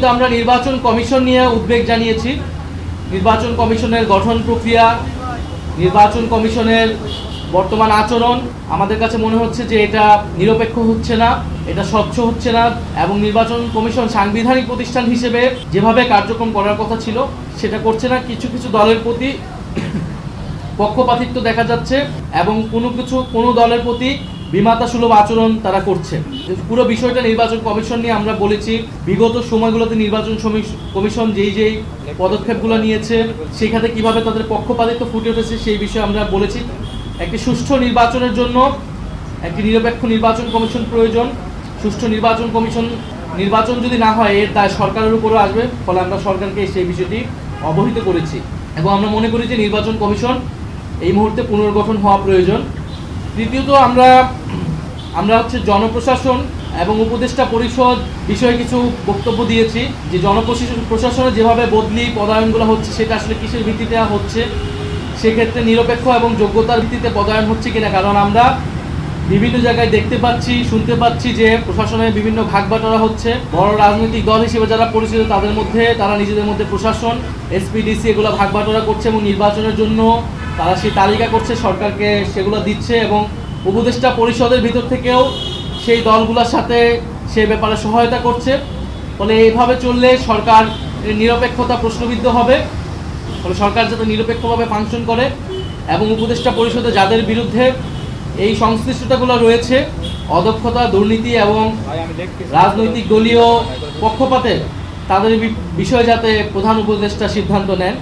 আমরা নির্বাচন কমিশন নিয়ে উদ্বেগ জানিয়েছি। নির্বাচন কমিশনের গঠন প্রক্রিয়া, নির্বাচন কমিশনের বর্তমান আচরণ আমাদের কাছে মনে হচ্ছে যে এটা নিরপেক্ষ হচ্ছে না, এটা স্বচ্ছ হচ্ছে না, এবং নির্বাচন কমিশন সাংবিধানিক প্রতিষ্ঠান হিসেবে যেভাবে কার্যক্রম করার কথা ছিল সেটা করছে না। কিছু কিছু দলের প্রতি পক্ষপাতিত্ব দেখা যাচ্ছে এবং কোনো দলের প্রতি বিমাতা সুলভ আচরণ তারা করছে। পুরো বিষয়টা নির্বাচন কমিশন নিয়ে আমরা বলেছি। বিগত সময়গুলোতে নির্বাচন কমিশন যেই পদক্ষেপগুলো নিয়েছে সেখানে কিভাবে তাদের পক্ষপাতিত্ব ফুটে উঠেছে সেই বিষয়ে আমরা বলেছি। একটি সুষ্ঠু নির্বাচনের জন্য একটি নিরপেক্ষ নির্বাচন কমিশন প্রয়োজন। সুষ্ঠু নির্বাচন যদি না হয় এর দায় সরকারের উপরও আসবে, ফলে আমরা সরকারকে সেই বিষয়টি অবহিত করেছি এবং আমরা মনে করি যে নির্বাচন কমিশন এই মুহূর্তে পুনর্গঠন হওয়া প্রয়োজন। তৃতীয়ত আমরা জনপ্রশাসন এবং উপদেষ্টা পরিষদ বিষয়ে কিছু বক্তব্য দিয়েছি যে জনপ্রশাসনে যেভাবে বদলি পদায়নগুলো হচ্ছে সেটা আসলে কিসের ভিত্তিতে হচ্ছে, সেক্ষেত্রে নিরপেক্ষ এবং যোগ্যতার ভিত্তিতে পদায়ন হচ্ছে কিনা। কারণ আমরা বিভিন্ন জায়গায় দেখতে পাচ্ছি, শুনতে পাচ্ছি যে প্রশাসনের বিভিন্ন ভাগবাটোয়ারা হচ্ছে। বড় রাজনৈতিক দল হিসেবে যারা পরিচিত তাদের মধ্যে তারা নিজেদের মধ্যে প্রশাসন, এসপিডিসি এগুলো ভাগবাটোয়ারা করছে এবং নির্বাচনের জন্য তারা সেই তালিকা করছে, সরকারকে সেগুলো দিচ্ছে এবং উপদেষ্টা পরিষদের ভিতর থেকেও সেই দলগুলোর সাথে সে ব্যাপারে সহায়তা করছে। ফলে এইভাবে চললে সরকার নিরপেক্ষতা প্রশ্নবিদ্ধ হবে। ফলে সরকার যাতে নিরপেক্ষভাবে ফাংশন করে এবং উপদেষ্টা পরিষদে যাদের বিরুদ্ধে এই সংশ্লিষ্টতাগুলো রয়েছে, অদক্ষতা, দুর্নীতি এবং রাজনৈতিক দলীয় পক্ষপাতে, তাদের বিষয়ে যাতে প্রধান উপদেষ্টা সিদ্ধান্ত নেন।